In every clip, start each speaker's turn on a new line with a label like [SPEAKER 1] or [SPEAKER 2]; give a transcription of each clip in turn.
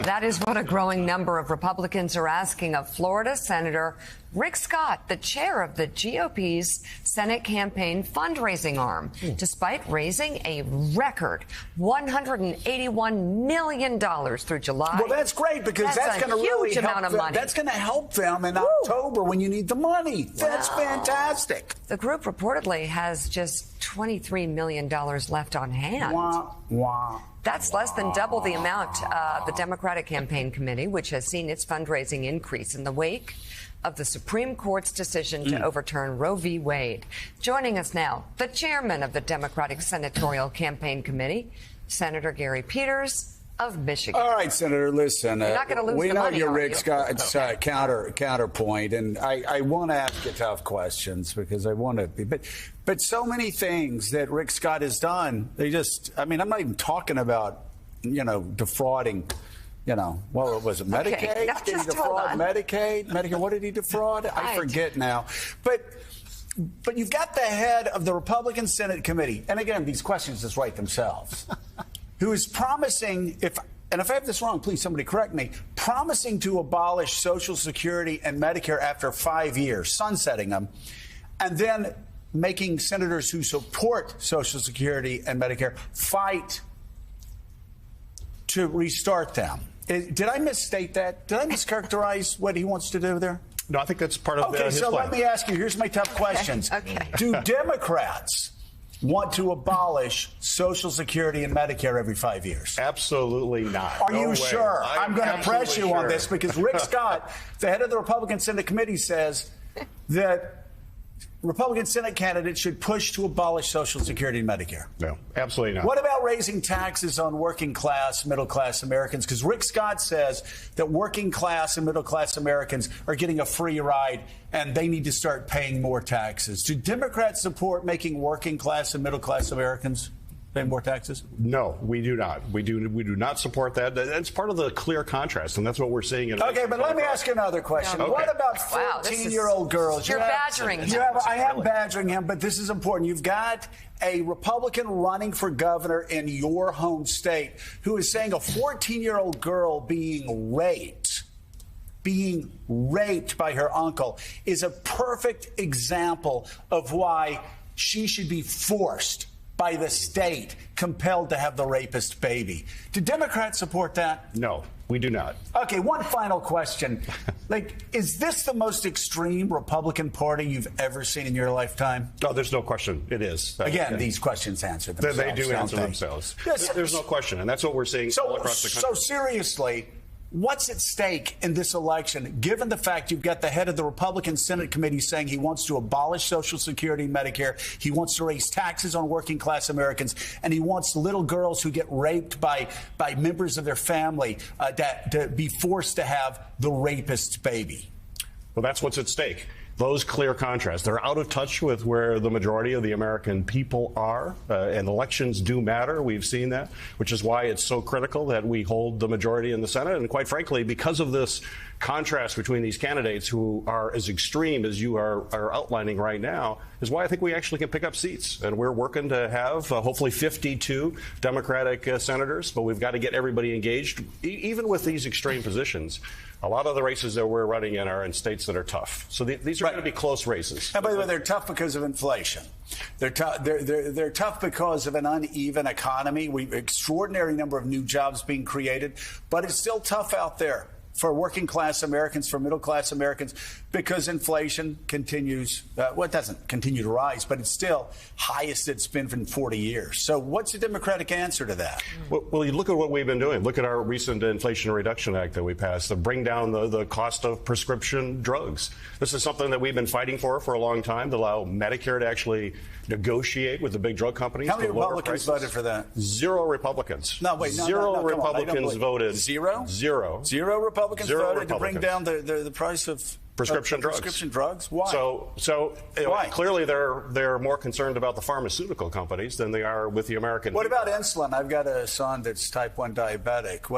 [SPEAKER 1] That is what a growing number of Republicans are asking of Florida Senator Rick Scott, the chair of the GOP's Senate campaign fundraising arm, despite raising a record $181 million through July.
[SPEAKER 2] Well, that's great because that's going to really help them. That's going to help them in October when you need the money. That's fantastic.
[SPEAKER 1] The group reportedly has just $23 million left on hand. That's less than double the amount the Democratic Campaign Committee, which has seen its fundraising increase in the wake of the Supreme Court's decision to overturn Roe v. Wade. Joining us now, the chairman of the Democratic Senatorial Campaign Committee, Senator Gary Peters of Michigan.
[SPEAKER 2] All right, Senator, listen.
[SPEAKER 1] You're not going to lose
[SPEAKER 2] we
[SPEAKER 1] the
[SPEAKER 2] know
[SPEAKER 1] money,
[SPEAKER 2] you're Rick
[SPEAKER 1] you?
[SPEAKER 2] Scott's counterpoint, and I want to ask you tough questions because I want to be. But so many things that Rick Scott has done, they just, I mean, I'm not even talking about, defrauding. What was it, Medicaid?
[SPEAKER 1] Okay,
[SPEAKER 2] did he defraud Medicaid? What did he defraud? I forget now. But you've got the head of the Republican Senate Committee, and again, these questions just write themselves, who is promising, if I have this wrong, please somebody correct me, promising to abolish Social Security and Medicare after 5 years, sunsetting them, and then making senators who support Social Security and Medicare fight to restart them. Did I misstate that? Did I mischaracterize what he wants to do there?
[SPEAKER 3] No, I think that's part of his
[SPEAKER 2] plan.
[SPEAKER 3] plan.
[SPEAKER 2] Let me ask you, here's my tough questions.
[SPEAKER 1] Okay.
[SPEAKER 2] Do Democrats want to abolish Social Security and Medicare every 5 years?
[SPEAKER 3] Absolutely not.
[SPEAKER 2] Are you sure? I'm going to press you on this because Rick Scott, the head of the Republican Senate Committee, says that Republican Senate candidates should push to abolish Social Security and Medicare.
[SPEAKER 3] No, absolutely not.
[SPEAKER 2] What about raising taxes on working class, middle class Americans? Because Rick Scott says that working class and middle class Americans are getting a free ride and they need to start paying more taxes. Do Democrats support making working class and middle class Americans pay more taxes?
[SPEAKER 3] No, we do not. We do not support that. That's part of the clear contrast, and that's what we're seeing.
[SPEAKER 2] Okay, but let me ask you another question.
[SPEAKER 1] Okay.
[SPEAKER 2] What about 14-year-old girls?
[SPEAKER 1] You're badgering him.
[SPEAKER 2] I am badgering him, but this is important. You've got a Republican running for governor in your home state who is saying a 14-year-old girl being raped by her uncle is a perfect example of why she should be forced by the state, compelled to have the rapist baby. Do Democrats support that?
[SPEAKER 3] No, we do not.
[SPEAKER 2] Okay, one final question. Is this the most extreme Republican Party you've ever seen in your lifetime?
[SPEAKER 3] No, there's no question. It is.
[SPEAKER 2] Again, these questions answer themselves.
[SPEAKER 3] They do answer themselves.
[SPEAKER 2] Yes.
[SPEAKER 3] There's no question, and that's what we're seeing all across the country.
[SPEAKER 2] So seriously, what's at stake in this election, given the fact you've got the head of the Republican Senate Committee saying he wants to abolish Social Security and Medicare, he wants to raise taxes on working class Americans, and he wants little girls who get raped by members of their family to be forced to have the rapist's baby?
[SPEAKER 3] Well, that's what's at stake. Those clear contrasts. They're out of touch with where the majority of the American people are, and elections do matter. We've seen that, which is why it's so critical that we hold the majority in the Senate. And quite frankly, because of this contrast between these candidates who are as extreme as you are outlining right now, is why I think we actually can pick up seats. And we're working to have hopefully 52 Democratic senators, but we've got to get everybody engaged, even with these extreme positions. A lot of the races that we're running in are in states that are tough. So these are going to be close races.
[SPEAKER 2] And by the way, they're tough because of inflation. They're tough because of an uneven economy. Extraordinary number of new jobs being created, but it's still tough out there for working class Americans, for middle class Americans, because inflation continues. It doesn't continue to rise, but it's still highest it's been in 40 years. So what's the Democratic answer to that?
[SPEAKER 3] Well, you look at what we've been doing. Look at our recent Inflation Reduction Act that we passed to bring down the cost of prescription drugs. This is something that we've been fighting for a long time, to allow Medicare to actually negotiate with the big drug companies.
[SPEAKER 2] How many Republicans voted for that?
[SPEAKER 3] Zero Republicans.
[SPEAKER 2] Zero
[SPEAKER 3] Republicans voted.
[SPEAKER 2] Zero?
[SPEAKER 3] Zero.
[SPEAKER 2] Zero Republicans voted to bring down the price of
[SPEAKER 3] prescription
[SPEAKER 2] drugs. Why?
[SPEAKER 3] Why? Clearly they're more concerned about the pharmaceutical companies than they are with the American.
[SPEAKER 2] What about insulin? I've got a son that's type 1 diabetic.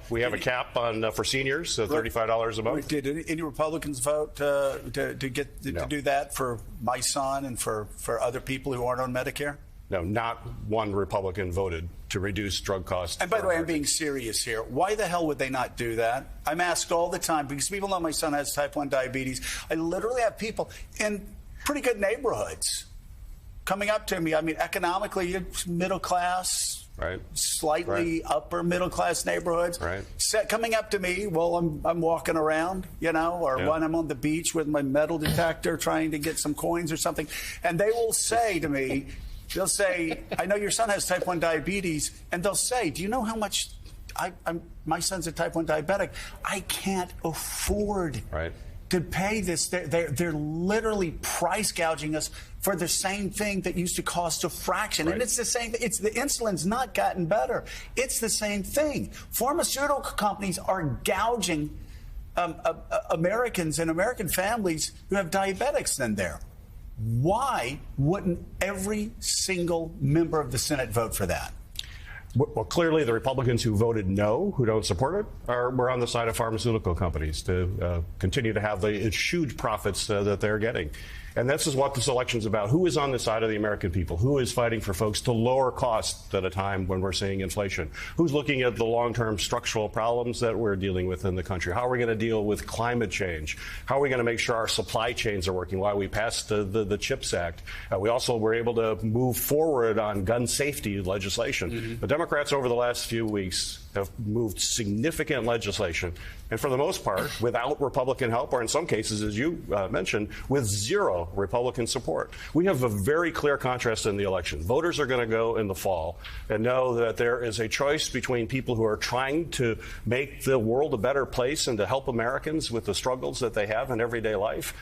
[SPEAKER 3] We have a cap on for seniors, $35 a month.
[SPEAKER 2] Did any Republicans vote to do that for my son and for other people who aren't on Medicare?
[SPEAKER 3] No, not one Republican voted to reduce drug costs.
[SPEAKER 2] And by the way, I'm being serious here. Why the hell would they not do that? I'm asked all the time because people know my son has type 1 diabetes. I literally have people in pretty good neighborhoods coming up to me. I mean, economically, it's middle class,
[SPEAKER 3] right,
[SPEAKER 2] slightly upper middle class neighborhoods,
[SPEAKER 3] right,
[SPEAKER 2] coming up to me while I'm walking around, you know, or when I'm on the beach with my metal detector trying to get some coins or something, and they will say to me, they'll say, I know your son has type 1 diabetes, and they'll say, do you know how much my son's a type 1 diabetic? I can't afford to pay this. They're literally price gouging us for the same thing that used to cost a fraction. And it's the same. It's the insulin's not gotten better. It's the same thing. Pharmaceutical companies are gouging Americans and American families who have diabetics in there. Why wouldn't every single member of the Senate vote for that?
[SPEAKER 3] Well, clearly the Republicans who voted no, who don't support it, we're on the side of pharmaceutical companies to continue to have the huge profits that they're getting. And this is what this election's about. Who is on the side of the American people? Who is fighting for folks to lower costs at a time when we're seeing inflation? Who's looking at the long-term structural problems that we're dealing with in the country? How are we going to deal with climate change? How are we going to make sure our supply chains are working? Why we passed the CHIPS Act. We also were able to move forward on gun safety legislation. The Democrats over the last few weeks have moved significant legislation, and for the most part, without Republican help, or in some cases, as you mentioned, with zero Republican support. We have a very clear contrast in the election. Voters are going to go in the fall and know that there is a choice between people who are trying to make the world a better place and to help Americans with the struggles that they have in everyday life,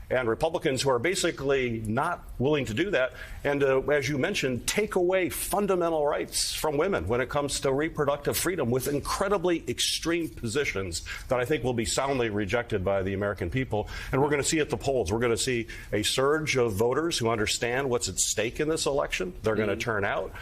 [SPEAKER 3] and Republicans who are basically not willing to do that and, as you mentioned, take away fundamental rights from women when it comes to reproductive freedom with incredibly extreme positions that I think will be soundly rejected by the American people. And we're going to see at the polls, we're going to see a surge of voters who understand what's at stake in this election. They're going to turn out.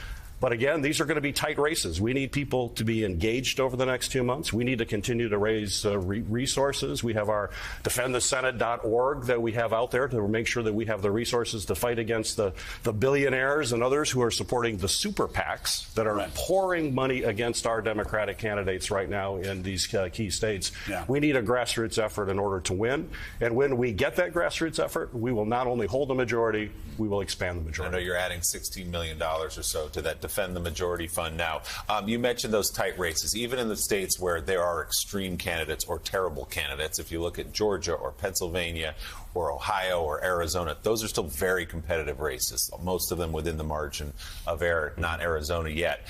[SPEAKER 3] But again, these are going to be tight races. We need people to be engaged over the next 2 months. We need to continue to raise resources. We have our defendthesenate.org that we have out there to make sure that we have the resources to fight against the billionaires and others who are supporting the super PACs that are pouring money against our Democratic candidates right now in these key states. We need a grassroots effort in order to win. And when we get that grassroots effort, we will not only hold the majority, we will expand the majority.
[SPEAKER 4] I know you're adding $16 million or so to that Defend the Majority Fund now. You mentioned those tight races, even in the states where there are extreme candidates or terrible candidates. If you look at Georgia or Pennsylvania or Ohio or Arizona, those are still very competitive races, most of them within the margin of error, not Arizona yet.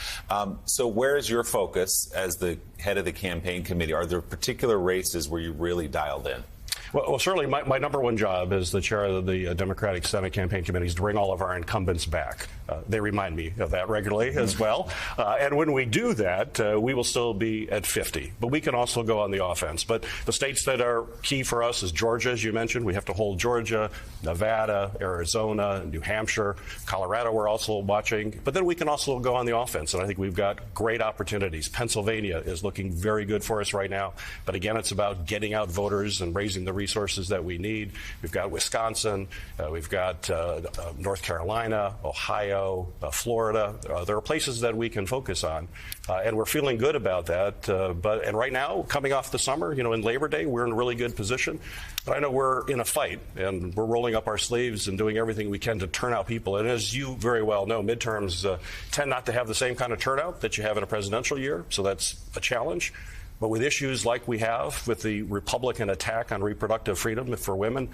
[SPEAKER 4] So where is your focus as the head of the campaign committee? Are there particular races where you really dialed in?
[SPEAKER 3] Well, certainly my number one job as the chair of the Democratic Senate Campaign Committee is to bring all of our incumbents back. They remind me of that regularly as well. And when we do that, we will still be at 50. But we can also go on the offense. But the states that are key for us is Georgia, as you mentioned. We have to hold Georgia, Nevada, Arizona, New Hampshire, Colorado we're also watching. But then we can also go on the offense. And I think we've got great opportunities. Pennsylvania is looking very good for us right now. But again, it's about getting out voters and raising the resources that we need. We've got Wisconsin, we've got North Carolina, Ohio, Florida. There are places that we can focus on, and we're feeling good about that. And right now, coming off the summer, in Labor Day, we're in a really good position. But I know we're in a fight, and we're rolling up our sleeves and doing everything we can to turn out people. And as you very well know, midterms tend not to have the same kind of turnout that you have in a presidential year, so that's a challenge. But with issues like we have with the Republican attack on reproductive freedom for women,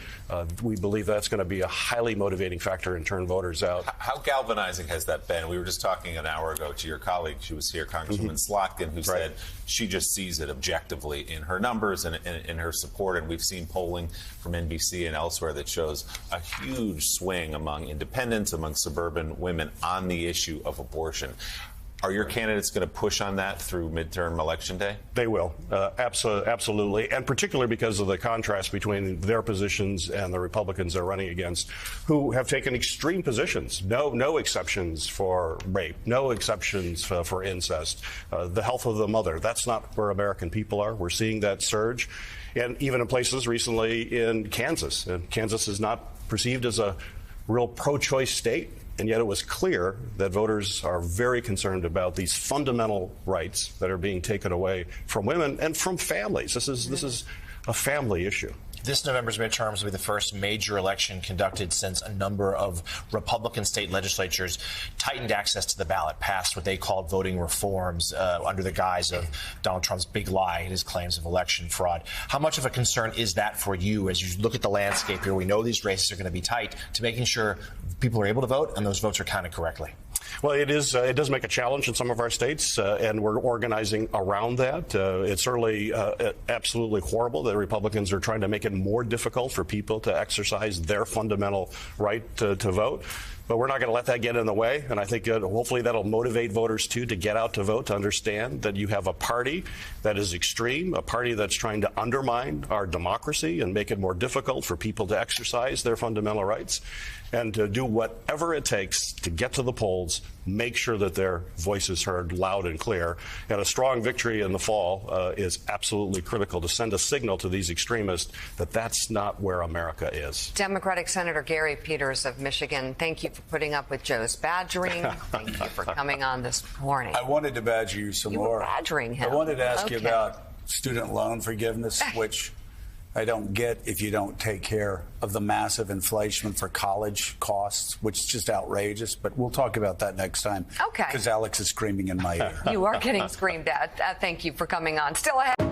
[SPEAKER 3] we believe that's going to be a highly motivating factor and turn voters out.
[SPEAKER 4] How galvanizing has that been? We were just talking an hour ago to your colleague. She was here, Congresswoman Slotkin, who said she just sees it objectively in her numbers and in her support. And we've seen polling from NBC and elsewhere that shows a huge swing among independents, among suburban women on the issue of abortion. Are your candidates going to push on that through midterm election day?
[SPEAKER 3] They will, absolutely, and particularly because of the contrast between their positions and the Republicans they're running against, who have taken extreme positions. No exceptions for rape, no exceptions for incest, the health of the mother. That's not where American people are. We're seeing that surge, and even in places recently in Kansas. And Kansas is not perceived as a real pro-choice state. And yet it was clear that voters are very concerned about these fundamental rights that are being taken away from women and from families. This is a family issue.
[SPEAKER 5] This November's midterms will be the first major election conducted since a number of Republican state legislatures tightened access to the ballot, passed what they called voting reforms under the guise of Donald Trump's big lie and his claims of election fraud. How much of a concern is that for you as you look at the landscape here? We know these races are going to be tight, to making sure people are able to vote and those votes are counted correctly.
[SPEAKER 3] Well, it does make a challenge in some of our states, and we're organizing around that. It's certainly absolutely horrible that Republicans are trying to make it more difficult for people to exercise their fundamental right to vote. But we're not going to let that get in the way, and I think hopefully that'll motivate voters, too, to get out to vote, to understand that you have a party that is extreme, a party that's trying to undermine our democracy and make it more difficult for people to exercise their fundamental rights, and to do whatever it takes to get to the polls, make sure that their voice is heard loud and clear. And a strong victory in the fall is absolutely critical to send a signal to these extremists that that's not where America is.
[SPEAKER 1] Democratic Senator Gary Peters of Michigan, thank you for putting up with Joe's badgering. Thank you for coming on this morning.
[SPEAKER 2] I wanted to badger you some more.
[SPEAKER 1] You were badgering him.
[SPEAKER 2] I wanted to ask you about student loan forgiveness, which I don't get if you don't take care of the massive inflation for college costs, which is just outrageous. But we'll talk about that next time.
[SPEAKER 1] Okay.
[SPEAKER 2] Because Alex is screaming in my ear.
[SPEAKER 1] You are getting screamed at. Thank you for coming on. Still ahead.